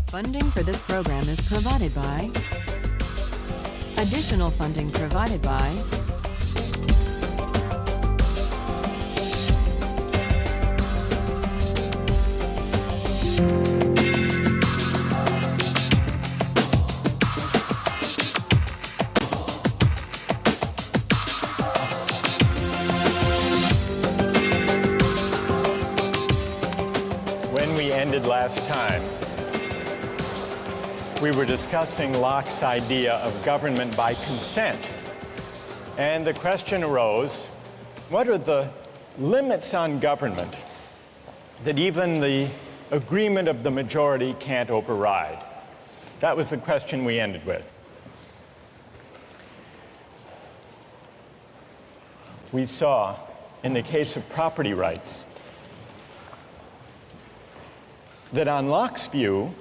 Funding for this program is provided by... Additional funding provided by... When we ended last time, we were discussing Locke's idea of government by consent. And the question arose, what are the limits on government that even the agreement of the majority can't override? That was the question we ended with. We saw, in the case of property rights, that on Locke's view,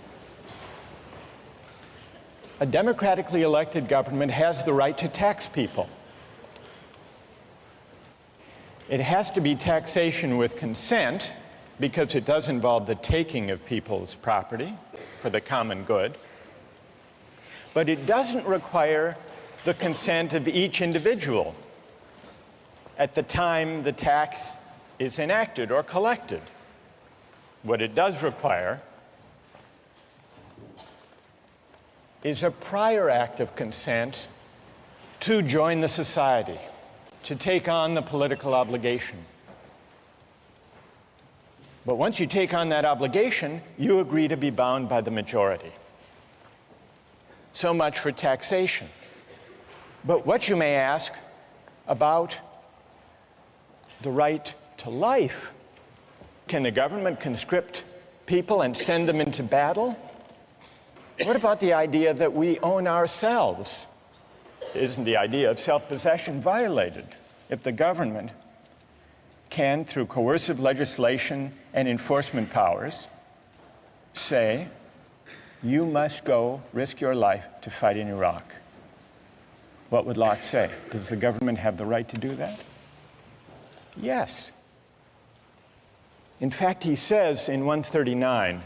a democratically elected government has the right to tax people. It has to be taxation with consent because it does involve the taking of people's property for the common good. But it doesn't require the consent of each individual at the time the tax is enacted or collected. What it does require is a prior act of consent to join the society, to take on the political obligation. But once you take on that obligation, you agree to be bound by the majority. So much for taxation. But what you may ask about the right to life, can the government conscript people and send them into battle? What about the idea that we own ourselves? Isn't the idea of self-possession violated if the government can, through coercive legislation and enforcement powers, say, you must go risk your life to fight in Iraq? What would Locke say? Does the government have the right to do that? Yes. In fact, he says in 139,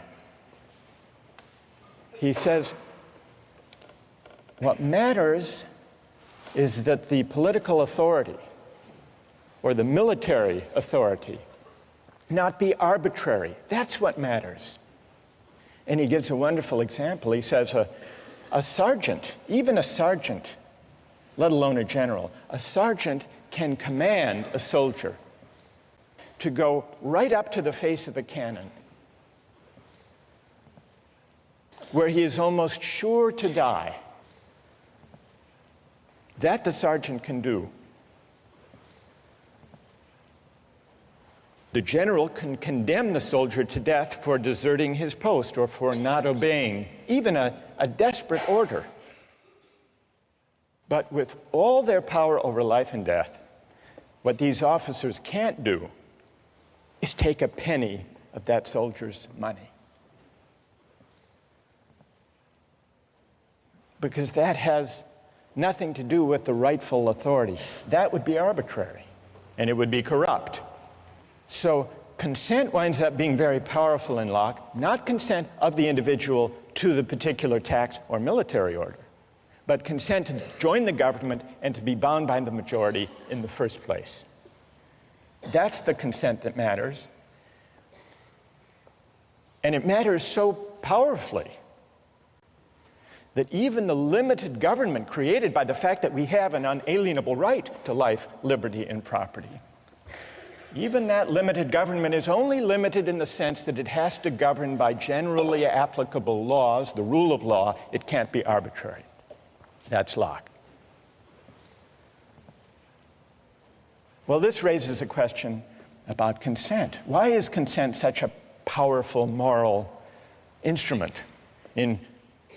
he says, what matters is that the political authority or the military authority not be arbitrary. That's what matters. And he gives a wonderful example. He says a sergeant, even a sergeant, let alone a general, a sergeant can command a soldier to go right up to the face of a cannon where he is almost sure to die. That the sergeant can do. The general can condemn the soldier to death for deserting his post or for not obeying even a desperate order. But with all their power over life and death, what these officers can't do is take a penny of that soldier's money. Because that has nothing to do with the rightful authority. That would be arbitrary, and it would be corrupt. So consent winds up being very powerful in Locke, not consent of the individual to the particular tax or military order, but consent to join the government and to be bound by the majority in the first place. That's the consent that matters. And it matters so powerfully that even the limited government created by the fact that we have an unalienable right to life, liberty, and property, even that limited government is only limited in the sense that it has to govern by generally applicable laws, the rule of law. It can't be arbitrary. That's Locke. Well, this raises a question about consent. Why is consent such a powerful moral instrument in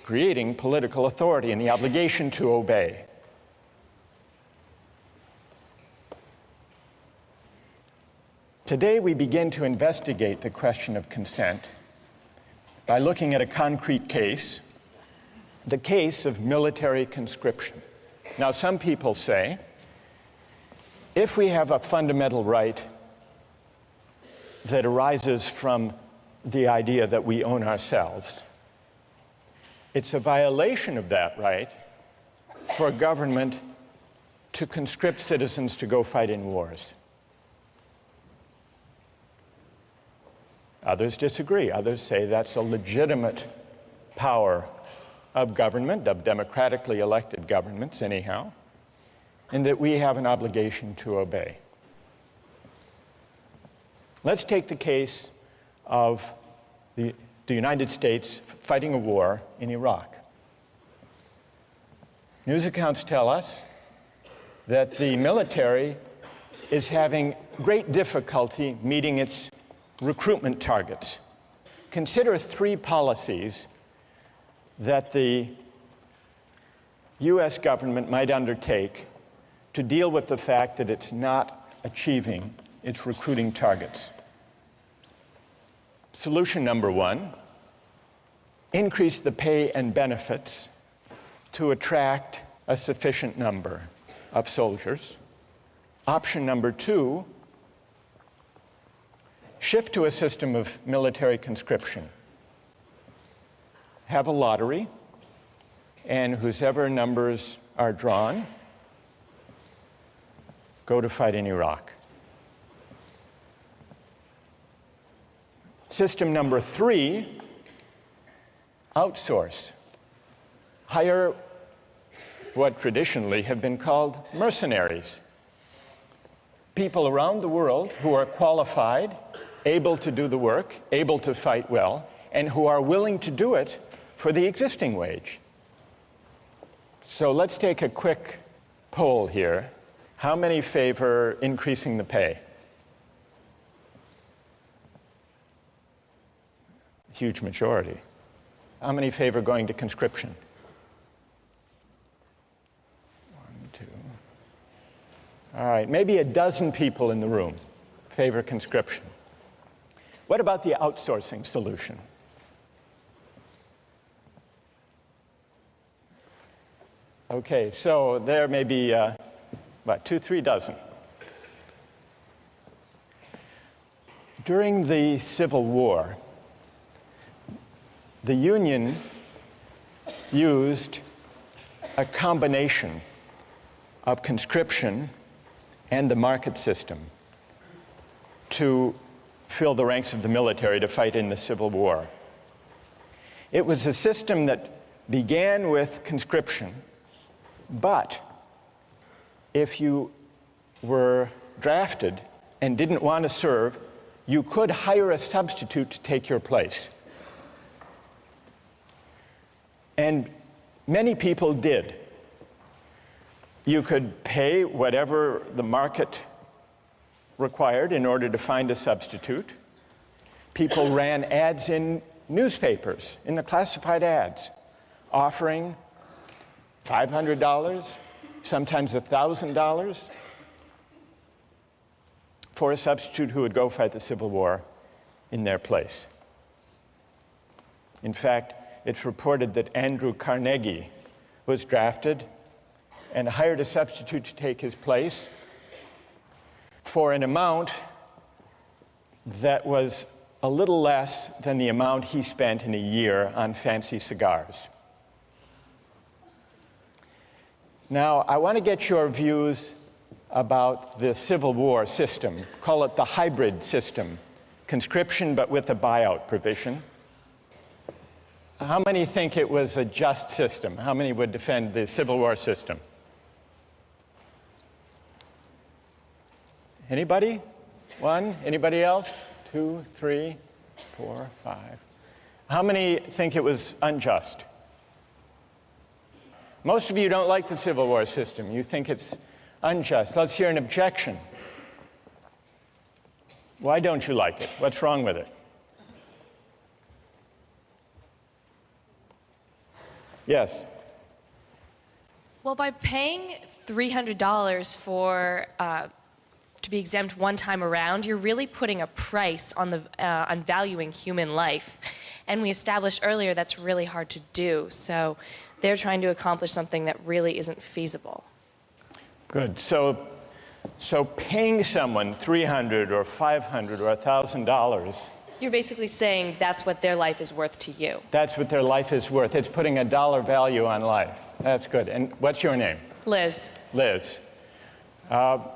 creating political authority and the obligation to obey? Today, we begin to investigate the question of consent by looking at a concrete case, the case of military conscription. Now, some people say, if we have a fundamental right that arises from the idea that we own ourselves, It's a violation of that right for government to conscript citizens to go fight in wars. Others disagree. Others say that's a legitimate power of government, of democratically elected governments anyhow, and that we have an obligation to obey. Let's take the case of the United States fighting a war in Iraq. News accounts tell us that the military is having great difficulty meeting its recruitment targets. Consider 3 policies that the US government might undertake to deal with the fact that it's not achieving its recruiting targets. Solution number 1, increase the pay and benefits to attract a sufficient number of soldiers. Option number 2, shift to a system of military conscription. Have a lottery, and whosever numbers are drawn go to fight in Iraq. System number 3, outsource. Hire what traditionally have been called mercenaries. People around the world who are qualified, able to do the work, able to fight well, and who are willing to do it for the existing wage. So let's take a quick poll here. How many favor increasing the pay? Huge majority. How many favor going to conscription? 1, 2. All right, maybe a dozen people in the room favor conscription. What about the outsourcing solution? Okay, so there may be about 2-3 dozen. During the Civil War, the Union used a combination of conscription and the market system to fill the ranks of the military to fight in the Civil War. It was a system that began with conscription, but if you were drafted and didn't want to serve, you could hire a substitute to take your place. And many people did. You could pay whatever the market required in order to find a substitute. People ran ads in newspapers, in the classified ads, offering $500, sometimes $1,000 for a substitute who would go fight the Civil War in their place. In fact, it's reported that Andrew Carnegie was drafted and hired a substitute to take his place for an amount that was a little less than the amount he spent in a year on fancy cigars. Now, I want to get your views about the Civil War system. Call it the hybrid system, conscription but with a buyout provision. How many think it was a just system? How many would defend the Civil War system? Anybody? 1? Anybody else? 2, 3, 4, 5. How many think it was unjust? Most of you don't like the Civil War system. You think it's unjust. Let's hear an objection. Why don't you like it? What's wrong with it? Yes. Well, by paying $300 for to be exempt one time around, you're really putting a price on on valuing human life. And we established earlier that's really hard to do. So they're trying to accomplish something that really isn't feasible. Good. So paying someone $300 or $500 or $1,000 You're basically saying that's what their life is worth to you. That's what their life is worth. It's putting a dollar value on life. That's good. And what's your name? Liz. Liz. Well,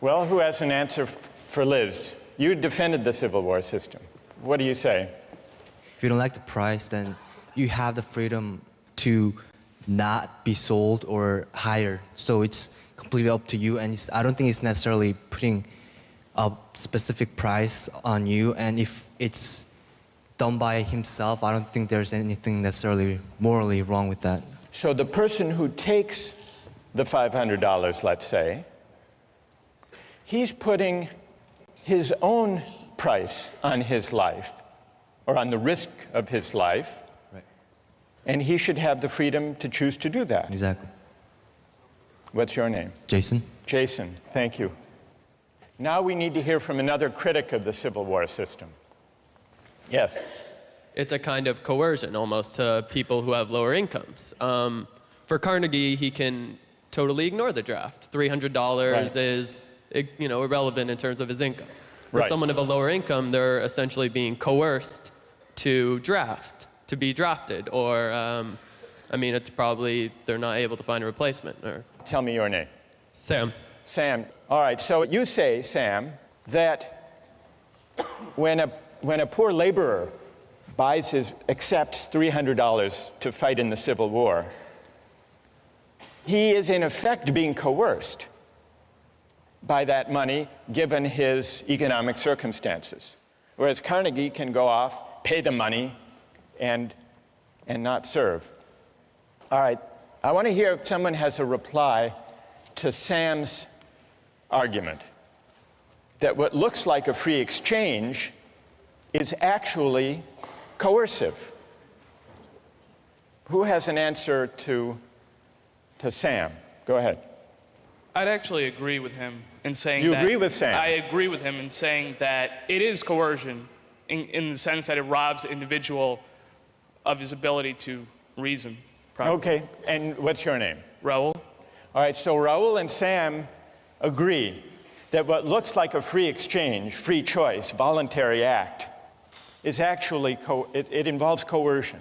who has an answer for Liz? You defended the Civil War system. What do you say? If you don't like the price, then you have the freedom to not be sold or hired. So it's completely up to you, and I don't think it's necessarily putting a specific price on you. And if it's done by himself, I don't think there's anything necessarily morally wrong with that. So the person who takes the $500, let's say, he's putting his own price on his life, or on the risk of his life, Right. and he should have the freedom to choose to do that. Exactly. What's your name? Jason? Jason, thank you. Now we need to hear from another critic of the Civil War system. Yes? It's a kind of coercion almost to people who have lower incomes. For Carnegie, he can totally ignore the draft. $300 Right. is irrelevant in terms of his income. For Right. someone of a lower income, they're essentially being coerced to be drafted, or it's probably they're not able to find a replacement. Or Tell me your name. Sam. Sam. All right, so you say, Sam, that when a poor laborer accepts $300 to fight in the Civil War, he is in effect being coerced by that money given his economic circumstances. Whereas Carnegie can go off, pay the money, and not serve. All right, I want to hear if someone has a reply to Sam's argument that what looks like a free exchange is actually coercive. Who has an answer to Sam? Go ahead. I'd actually agree with him in saying You that... agree with Sam? I agree with him in saying that it is coercion in the sense that it robs the individual of his ability to reason. Okay, and what's your name? Raul? All right, so Raul and Sam agree that what looks like a free exchange, free choice, voluntary act, is actually, it involves coercion.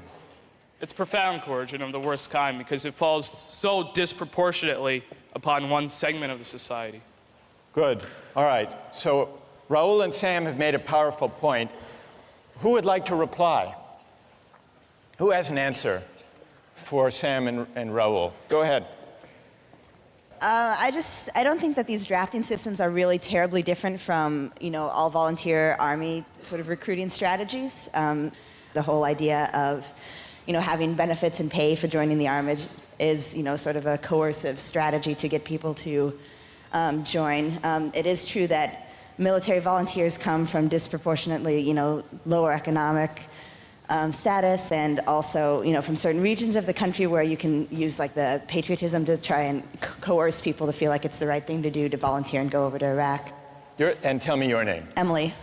It's profound coercion of the worst kind because it falls so disproportionately upon one segment of the society. Good. All right. So Raul and Sam have made a powerful point. Who would like to reply? Who has an answer for Sam and Raul? Go ahead. I don't think that these drafting systems are really terribly different from, all volunteer Army sort of recruiting strategies. The whole idea of, having benefits and pay for joining the Army is, sort of a coercive strategy to get people to join. It is true that military volunteers come from disproportionately, lower economic status, and also, from certain regions of the country where you can use like the patriotism to try and coerce people to feel like it's the right thing to do to volunteer and go over to Iraq. And tell me your name. Emily.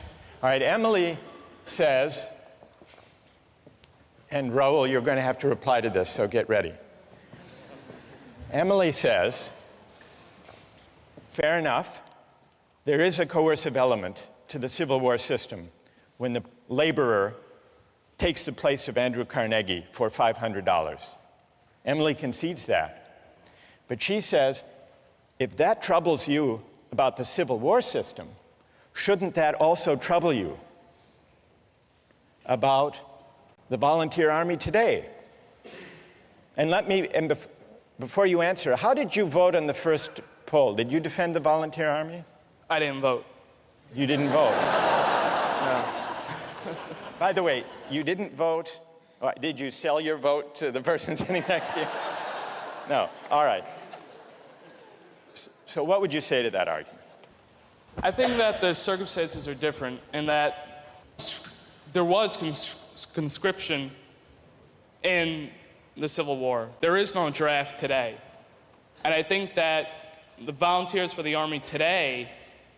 All right, Emily says, and Raul, you're going to have to reply to this, so get ready. Emily says, fair enough, there is a coercive element to the Civil War system when the laborer takes the place of Andrew Carnegie for $500. Emily concedes that. But she says, if that troubles you about the Civil War system, shouldn't that also trouble you about the volunteer army today? And before you answer, how did you vote on the first poll? Did you defend the volunteer army? I didn't vote. You didn't vote? No. By the way, you didn't vote. Did you sell your vote to the person sitting next to you? No. All right. So what would you say to that argument? I think that the circumstances are different in that there was conscription in the Civil War. There is no draft today. And I think that the volunteers for the Army today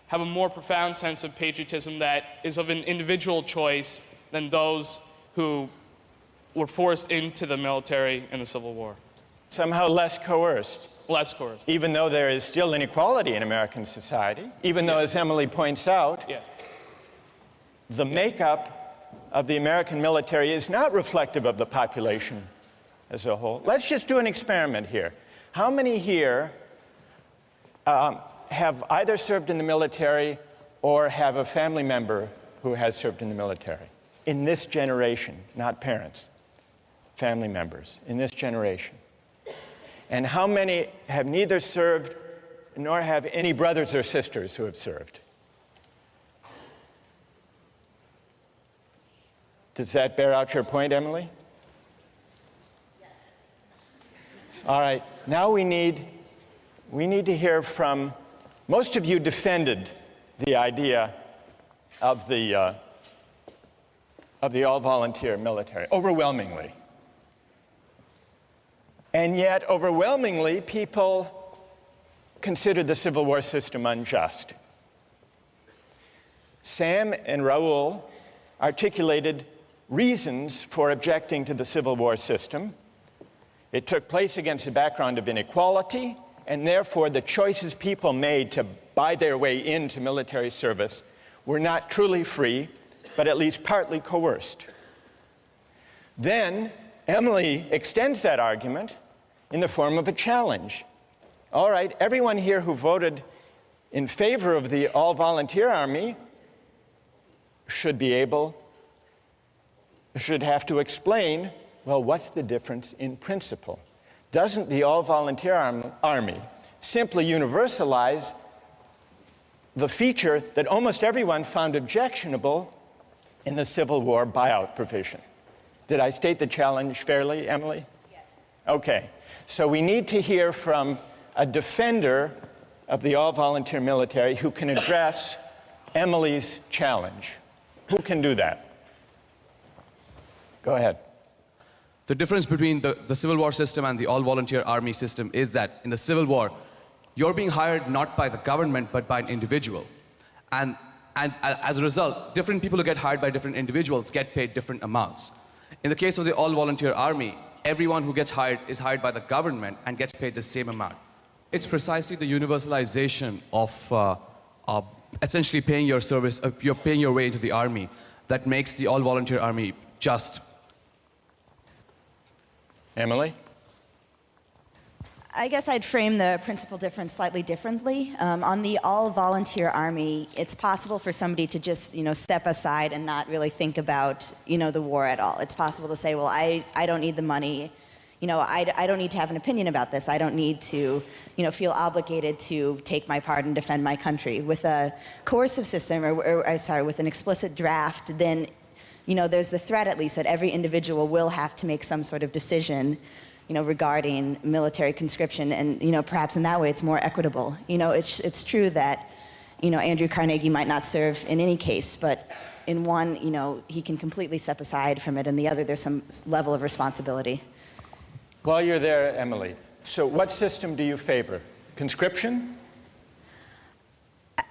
have a more profound sense of patriotism that is of an individual choice than those who were forced into the military in the Civil War. Somehow less coerced. Less coerced. Even though there is still inequality in American society, even though, as Emily points out, Yeah. the makeup of the American military is not reflective of the population as a whole. Let's just do an experiment here. How many here have either served in the military or have a family member who has served in the military? In this generation, not parents, family members, in this generation. And how many have neither served nor have any brothers or sisters who have served? Does that bear out your point, Emily? Yes. All right, now we need to hear from, most of you defended the idea of the all-volunteer military, overwhelmingly. And yet, overwhelmingly, people considered the Civil War system unjust. Sam and Raul articulated reasons for objecting to the Civil War system. It took place against a background of inequality, and therefore the choices people made to buy their way into military service were not truly free, but at least partly coerced. Then Emily extends that argument in the form of a challenge. All right, everyone here who voted in favor of the all-volunteer army should have to explain, well, what's the difference in principle? Doesn't the all-volunteer army simply universalize the feature that almost everyone found objectionable in the Civil War buyout provision? Did I state the challenge fairly, Emily? Yes. Okay, so we need to hear from a defender of the all-volunteer military who can address Emily's challenge. Who can do that? Go ahead. The difference between the Civil War system and the all-volunteer army system is that in the Civil War, you're being hired not by the government, but by an individual. And as a result, different people who get hired by different individuals get paid different amounts. In the case of the all-volunteer army, everyone who gets hired is hired by the government and gets paid the same amount. It's precisely the universalization of essentially paying your service, you're paying your way into the army, that makes the all-volunteer army just. Emily? I guess I'd frame the principal difference slightly differently. On the all-volunteer army, it's possible for somebody to just, step aside and not really think about, the war at all. It's possible to say, well, I don't need the money. I don't need to have an opinion about this. I don't need to, feel obligated to take my part and defend my country. With a coercive system, with an explicit draft, then, there's the threat, at least, that every individual will have to make some sort of decision regarding military conscription, and perhaps in that way it's more equitable. It's true that Andrew Carnegie might not serve in any case, but in one he can completely step aside from it, and the other there's some level of responsibility. While you're there, Emily, so what system do you favor? Conscription?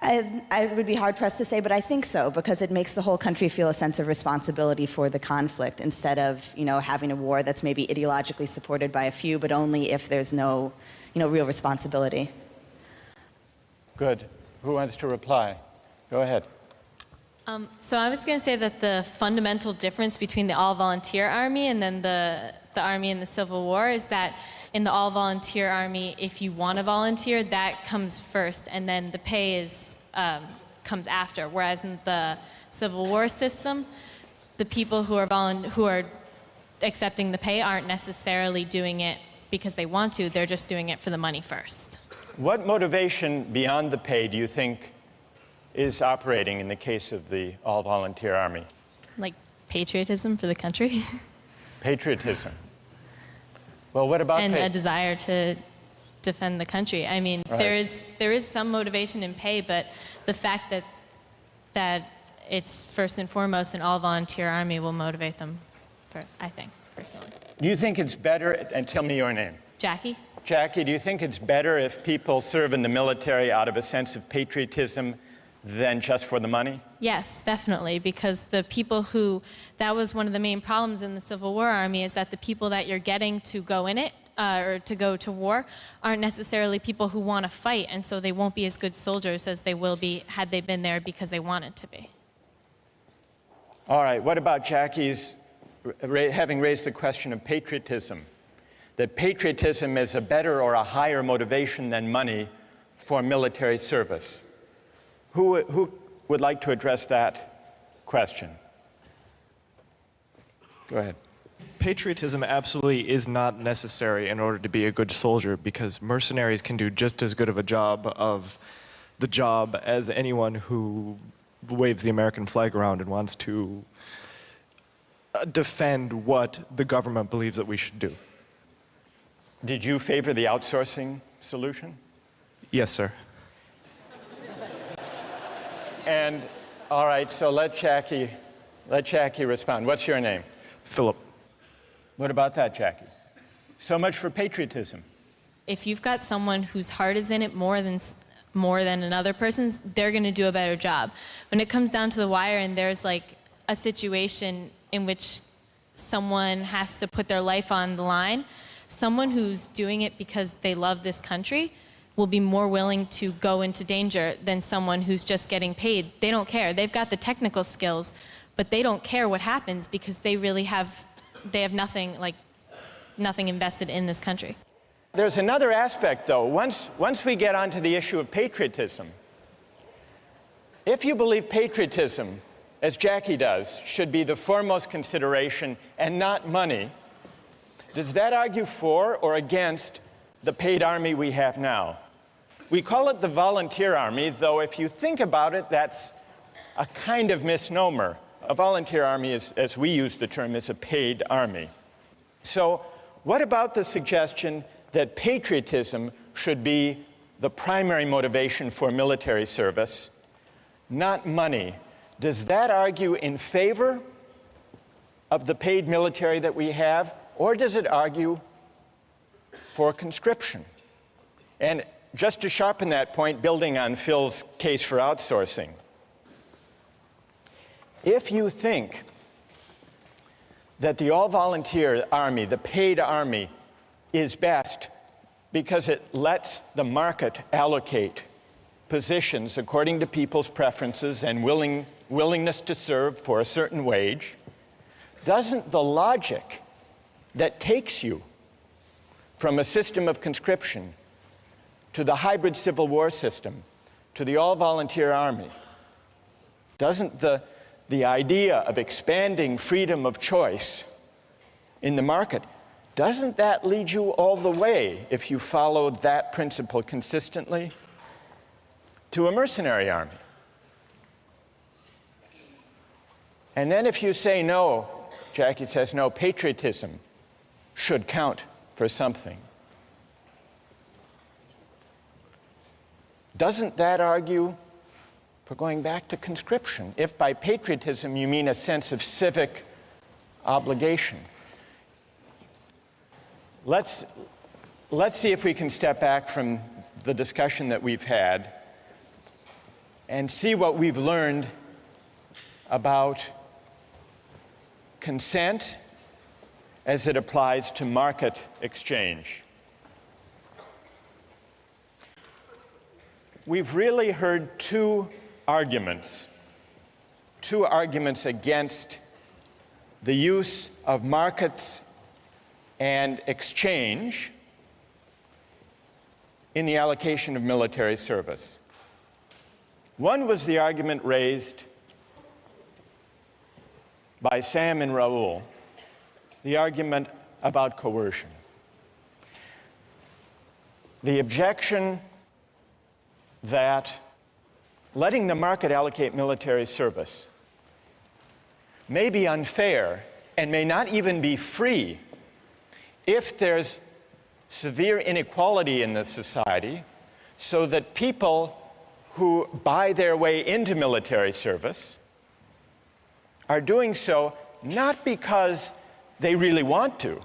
I would be hard-pressed to say, but I think so, because it makes the whole country feel a sense of responsibility for the conflict, instead of, having a war that's maybe ideologically supported by a few, but only if there's no, real responsibility. Good. Who wants to reply? Go ahead. So I was going to say that the fundamental difference between the all-volunteer army and then the army in the Civil War is that in the all-volunteer army, if you want to volunteer, that comes first, and then the pay comes after. Whereas in the Civil War system, the people who are accepting the pay aren't necessarily doing it because they want to. They're just doing it for the money first. What motivation beyond the pay do you think is operating in the case of the all-volunteer army? Like patriotism for the country. Patriotism. Well, what about and pay? a desire to defend the country. I mean, Right. there is some motivation in pay, but the fact that it's first and foremost an all-volunteer army will motivate them first, I think, personally. Do you think it's better, and tell me your name. Jackie? Jackie, do you think it's better if people serve in the military out of a sense of patriotism than just for the money? Yes, definitely, because the people that was one of the main problems in the Civil War Army, is that the people that you're getting to go in it, or to go to war, aren't necessarily people who want to fight, and so they won't be as good soldiers as they will be had they been there because they wanted to be. All right, what about Jackie's having raised the question of patriotism? That patriotism is a better or a higher motivation than money for military service. Who would like to address that question? Go ahead. Patriotism absolutely is not necessary in order to be a good soldier, because mercenaries can do just as good of a job of the job as anyone who waves the American flag around and wants to defend what the government believes that we should do. Did you favor the outsourcing solution? Yes, sir. And, all right, so let Jackie respond. What's your name? Philip. What about that, Jackie? So much for patriotism. If you've got someone whose heart is in it more than another person's, they're going to do a better job. When it comes down to the wire and there's like a situation in which someone has to put their life on the line, someone who's doing it because they love this country will be more willing to go into danger than someone who's just getting paid. They don't care. They've got the technical skills, but they don't care what happens because they have nothing invested in this country. There's another aspect, though. Once we get onto the issue of patriotism, if you believe patriotism, as Jackie does, should be the foremost consideration and not money, does that argue for or against the paid army we have now? We call it the volunteer army, though if you think about it, that's a kind of misnomer. A volunteer army, as we use the term, is a paid army. So what about the suggestion that patriotism should be the primary motivation for military service, not money? Does that argue in favor of the paid military that we have, or does it argue for conscription? And just to sharpen that point, building on Phil's case for outsourcing, if you think that the all-volunteer army, the paid army, is best because it lets the market allocate positions according to people's preferences and willingness to serve for a certain wage, doesn't the logic that takes you from a system of conscription to the hybrid Civil War system, to the all-volunteer army, doesn't the idea of expanding freedom of choice in the market, doesn't that lead you all the way, if you follow that principle consistently, to a mercenary army? And then if you say no, Jackie says no, patriotism should count for something. Doesn't that argue for going back to conscription, if by patriotism you mean a sense of civic obligation? Let's see if we can step back from the discussion that we've had and see what we've learned about consent as it applies to market exchange. We've really heard two arguments against the use of markets and exchange in the allocation of military service. One was the argument raised by Sam and Raul, the argument about coercion. The objection that letting the market allocate military service may be unfair and may not even be free if there's severe inequality in the society, so that people who buy their way into military service are doing so not because they really want to,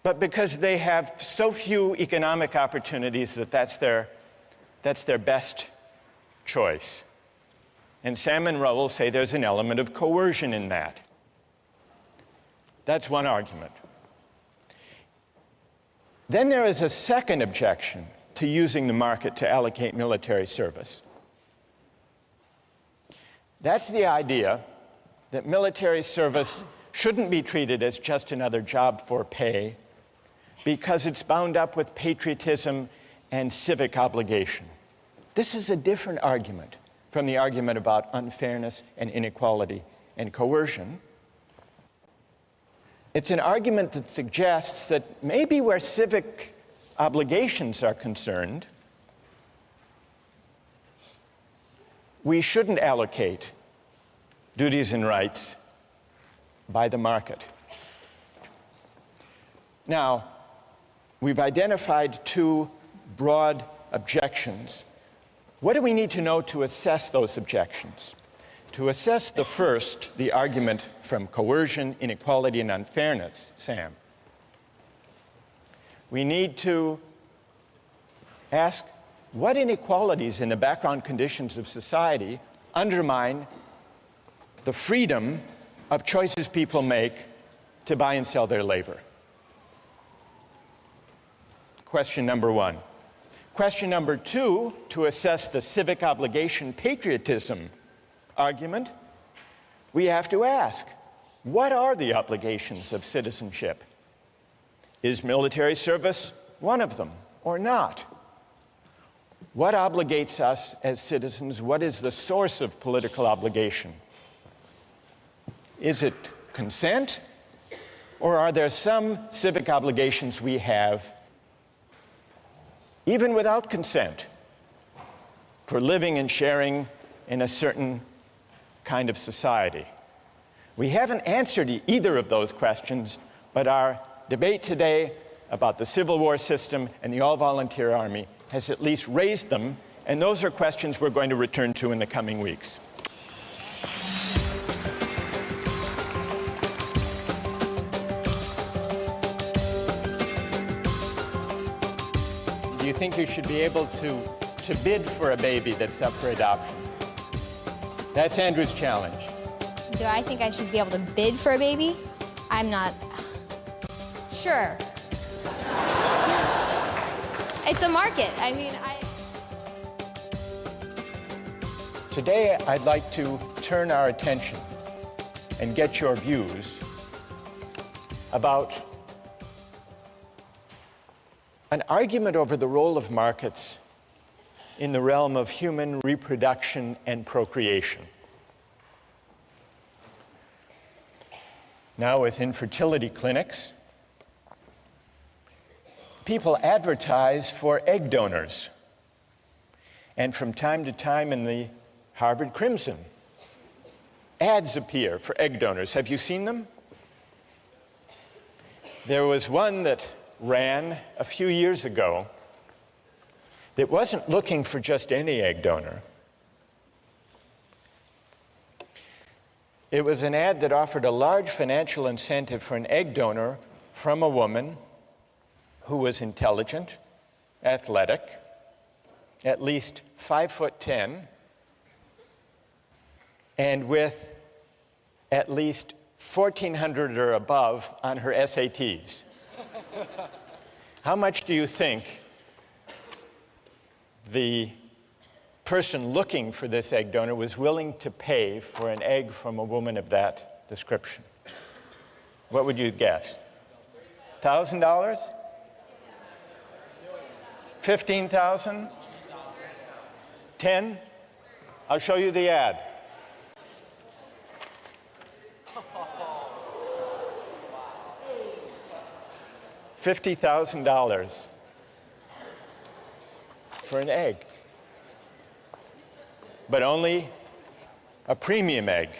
but because they have so few economic opportunities that that's their best choice. And Sam and Raul say there's an element of coercion in that. That's one argument. Then there is a second objection to using the market to allocate military service. That's the idea that military service shouldn't be treated as just another job for pay because it's bound up with patriotism and civic obligation. This is a different argument from the argument about unfairness and inequality and coercion. It's an argument that suggests that maybe where civic obligations are concerned, we shouldn't allocate duties and rights by the market. Now, we've identified two broad objections. What do we need to know to assess those objections? To assess the first, the argument from coercion, inequality, and unfairness, Sam, we need to ask what inequalities in the background conditions of society undermine the freedom of choices people make to buy and sell their labor. Question number one. Question number two, to assess the civic obligation patriotism argument, we have to ask, what are the obligations of citizenship? Is military service one of them or not? What obligates us as citizens? What is the source of political obligation? Is it consent, or are there some civic obligations we have even without consent for living and sharing in a certain kind of society? We haven't answered either of those questions, but our debate today about the Civil War system and the all-volunteer army has at least raised them, and those are questions we're going to return to in the coming weeks. Do you think you should be able to bid for a baby that's up for adoption? That's Andrew's challenge. Do I think I should be able to bid for a baby? I'm not sure. It's a market. I mean, Today, I'd like to turn our attention and get your views about an argument over the role of markets in the realm of human reproduction and procreation. Now, with infertility clinics, people advertise for egg donors. And from time to time in the Harvard Crimson, ads appear for egg donors. Have you seen them? There was one that ran a few years ago that wasn't looking for just any egg donor. It was an ad that offered a large financial incentive for an egg donor from a woman who was intelligent, athletic, at least 5'10", and with at least 1,400 or above on her SATs. How much do you think the person looking for this egg donor was willing to pay for an egg from a woman of that description? What would you guess? $1,000? 15,000? 10? I'll show you the ad. $50,000 for an egg, but only a premium egg.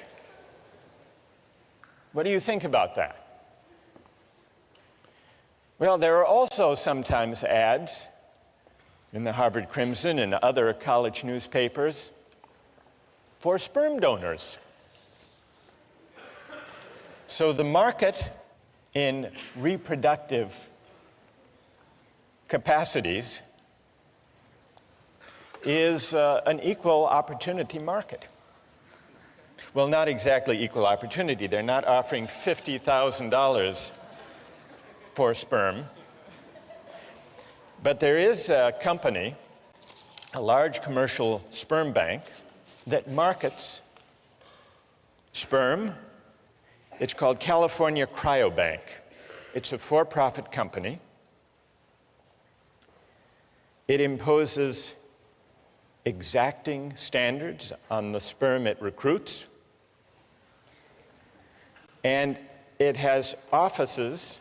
What do you think about that? Well, there are also sometimes ads in the Harvard Crimson and other college newspapers for sperm donors. So the market in reproductive capacities is an equal opportunity market. Well, not exactly equal opportunity. They're not offering $50,000 for sperm. But there is a company, a large commercial sperm bank, that markets sperm. It's called California Cryobank. It's a for-profit company. It imposes exacting standards on the sperm it recruits. And it has offices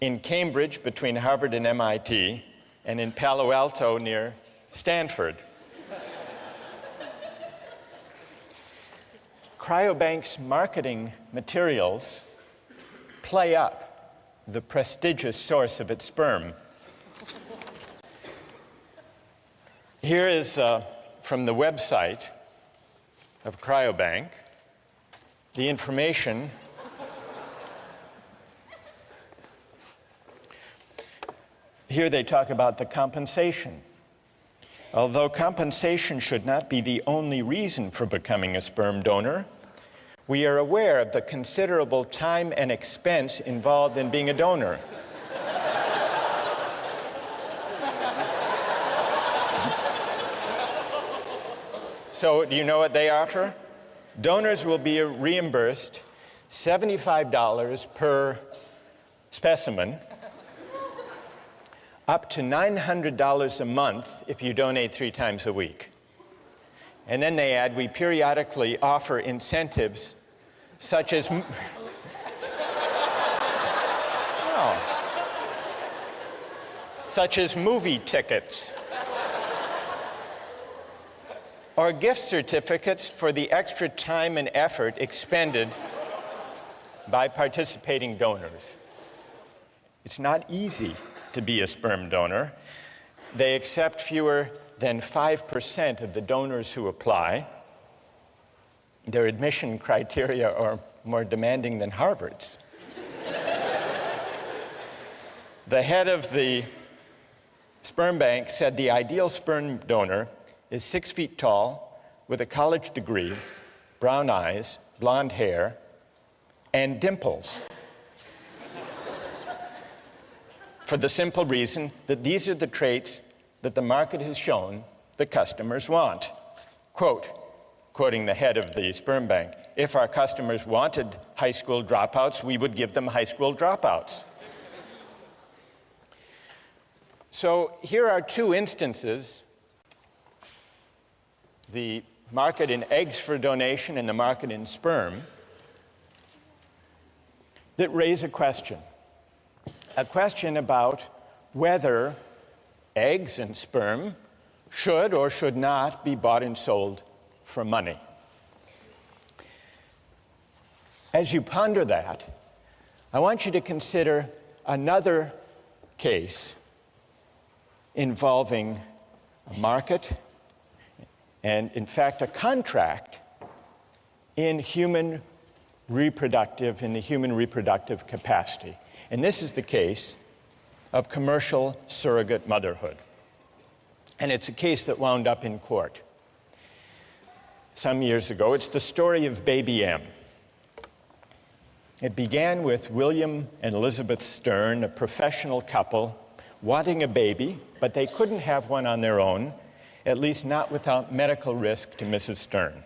in Cambridge between Harvard and MIT, and in Palo Alto near Stanford. Cryobank's marketing materials play up the prestigious source of its sperm. Here is from the website of Cryobank the information. Here they talk about the compensation. Although compensation should not be the only reason for becoming a sperm donor, we are aware of the considerable time and expense involved in being a donor. So, do you know what they offer? Donors will be reimbursed $75 per specimen, up to $900 a month if you donate 3 times a week. And then they add, we periodically offer incentives such as such as movie tickets or gift certificates for the extra time and effort expended by participating donors. It's not easy to be a sperm donor. They accept fewer than 5% of the donors who apply. Their admission criteria are more demanding than Harvard's. The head of the sperm bank said the ideal sperm donor is 6 feet tall, with a college degree, brown eyes, blonde hair, and dimples. For the simple reason that these are the traits that the market has shown the customers want. Quote, quoting the head of the sperm bank, if our customers wanted high school dropouts, we would give them high school dropouts. So here are 2 instances, the market in eggs for donation and the market in sperm, that raise a question about whether eggs and sperm should or should not be bought and sold for money. As you ponder that, I want you to consider another case involving a market and, in fact, a contract in the human reproductive capacity. And this is the case of commercial surrogate motherhood. And it's a case that wound up in court some years ago. It's the story of Baby M. It began with William and Elizabeth Stern, a professional couple, wanting a baby, but they couldn't have one on their own, at least not without medical risk to Mrs. Stern.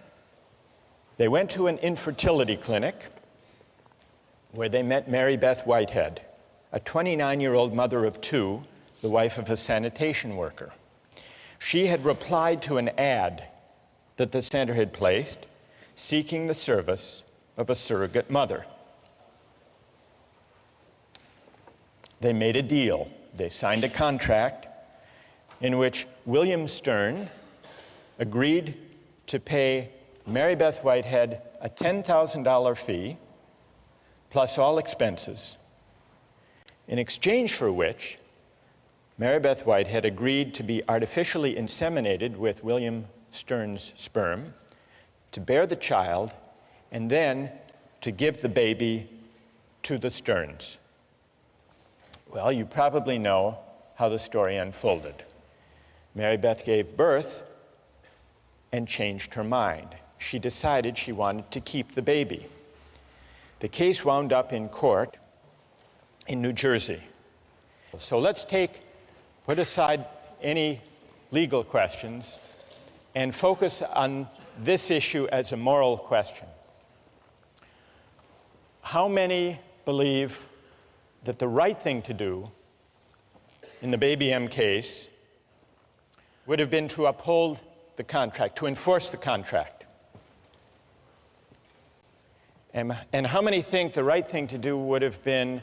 They went to an infertility clinic where they met Mary Beth Whitehead, a 29-year-old mother of 2, the wife of a sanitation worker. She had replied to an ad that the center had placed, seeking the service of a surrogate mother. They made a deal. They signed a contract in which William Stern agreed to pay Mary Beth Whitehead a $10,000 fee plus all expenses, in exchange for which Mary Beth Whitehead agreed to be artificially inseminated with William Stern's sperm, to bear the child, and then to give the baby to the Sterns. Well, you probably know how the story unfolded. Mary Beth gave birth and changed her mind. She decided she wanted to keep the baby. The case wound up in court in New Jersey. So let's put aside any legal questions and focus on this issue as a moral question. How many believe that the right thing to do in the Baby M case would have been to uphold the contract, to enforce the contract? And how many think the right thing to do would have been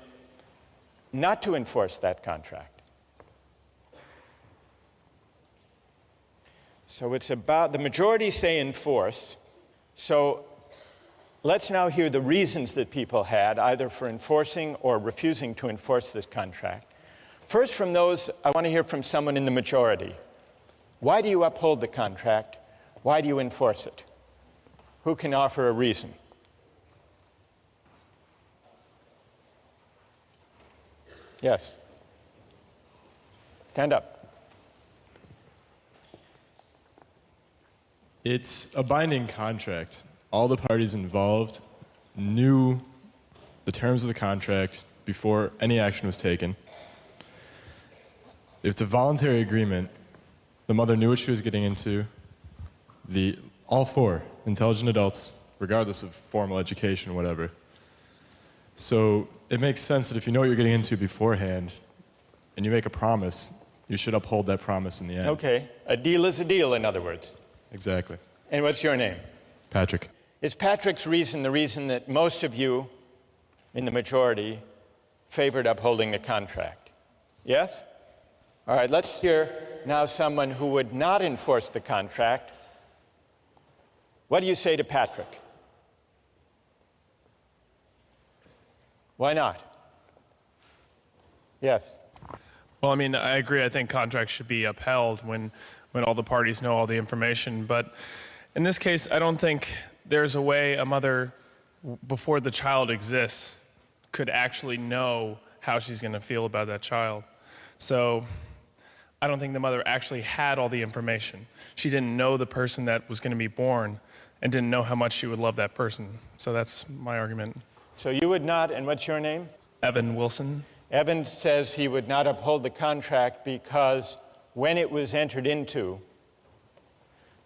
not to enforce that contract? So it's about, the majority say enforce. So let's now hear the reasons that people had, either for enforcing or refusing to enforce this contract. First, from those, I want to hear from someone in the majority. Why do you uphold the contract? Why do you enforce it? Who can offer a reason? Yes. Stand up. It's a binding contract. All the parties involved knew the terms of the contract before any action was taken. If it's a voluntary agreement, the mother knew what she was getting into. All four intelligent adults, regardless of formal education, whatever. So it makes sense that if you know what you're getting into beforehand and you make a promise, you should uphold that promise in the end. Okay. A deal is a deal, in other words. Exactly. And what's your name? Patrick. Is Patrick's reason the reason that most of you in the majority favored upholding the contract? Yes? All right, let's hear now someone who would not enforce the contract. What do you say to Patrick? Why not? Yes. Well, I mean, I agree. I think contracts should be upheld when all the parties know all the information. But in this case, I don't think there's a way a mother, before the child exists, could actually know how she's going to feel about that child. So I don't think the mother actually had all the information. She didn't know the person that was going to be born and didn't know how much she would love that person. So that's my argument. So you would not, and what's your name? Evan Wilson. Evan says he would not uphold the contract because when it was entered into,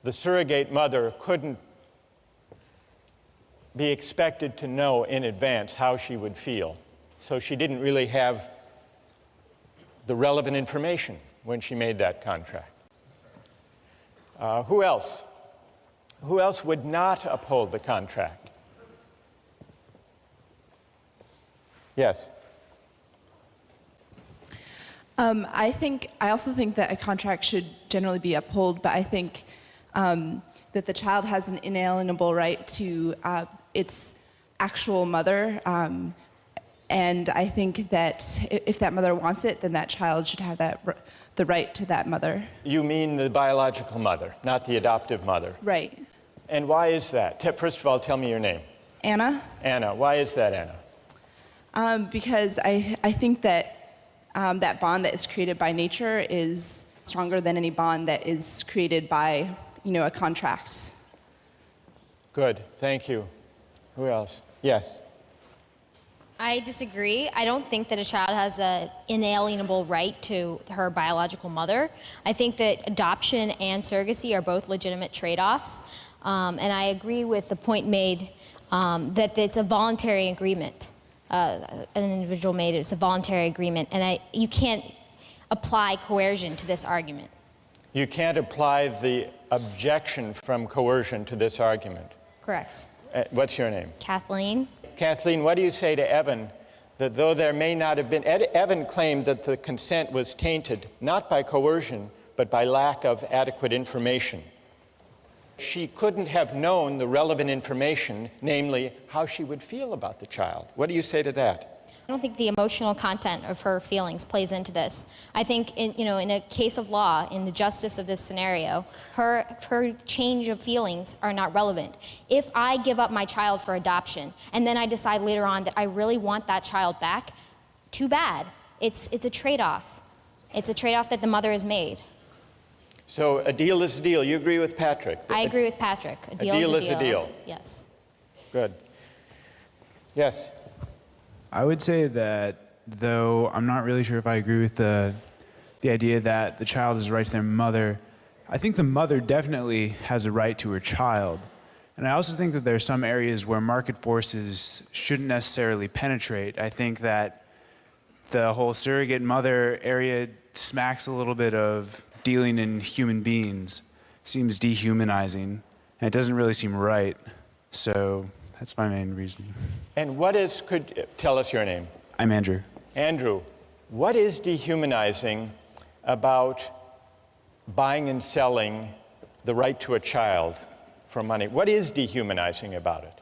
the surrogate mother couldn't be expected to know in advance how she would feel. So she didn't really have the relevant information when she made that contract. Who else? Who else would not uphold the contract? Yes. I also think that a contract should generally be upheld, but I think that the child has an inalienable right to its actual mother, and I think that if that mother wants it, then that child should have the right to that mother. You mean the biological mother, not the adoptive mother? Right. And why is that? First of all, tell me your name. Anna? Anna. Why is that, Anna? Because I think that that bond that is created by nature is stronger than any bond that is created by, a contract. Good, thank you. Who else? Yes. I disagree. I don't think that a child has an inalienable right to her biological mother. I think that adoption and surrogacy are both legitimate trade-offs. And I agree with the point made that it's a voluntary agreement. An individual made it. It's a voluntary agreement. And you can't apply coercion to this argument. You can't apply the objection from coercion to this argument. Correct. What's your name? Kathleen. Kathleen, what do you say to Evan that though there may not have been, Evan claimed that the consent was tainted not by coercion, but by lack of adequate information. She couldn't have known the relevant information, namely how she would feel about the child. What do you say to that? I don't think the emotional content of her feelings plays into this. I think in a case of law, in the justice of this scenario, her change of feelings are not relevant. If I give up my child for adoption and then I decide later on that I really want that child back, too bad. It's a trade-off. It's a trade-off that the mother has made. So a deal is a deal. You agree with Patrick? I agree with Patrick. A deal is a deal. Yes. Good. Yes. I would say that, though I'm not really sure if I agree with the idea that the child has a right to their mother, I think the mother definitely has a right to her child. And I also think that there are some areas where market forces shouldn't necessarily penetrate. I think that the whole surrogate mother area smacks a little bit of dealing in human beings. Seems dehumanizing, and it doesn't really seem right. So that's my main reasoning. And tell us your name. I'm Andrew. Andrew, what is dehumanizing about buying and selling the right to a child for money? What is dehumanizing about it?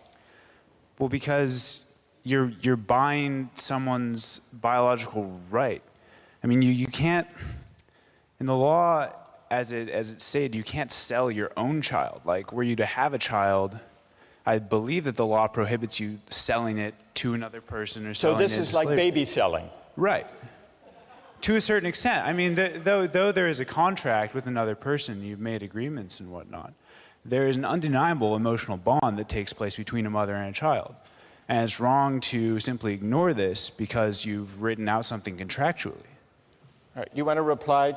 Well, because you're buying someone's biological right. I mean, you can't, in the law, as it's stated, you can't sell your own child. Like, were you to have a child, I believe that the law prohibits you selling it to another person or selling it So into this is like slavery. baby selling. Right. To a certain extent. I mean, though there is a contract with another person, you've made agreements and whatnot, there is an undeniable emotional bond that takes place between a mother and a child. And it's wrong to simply ignore this because you've written out something contractually. All right, you want to reply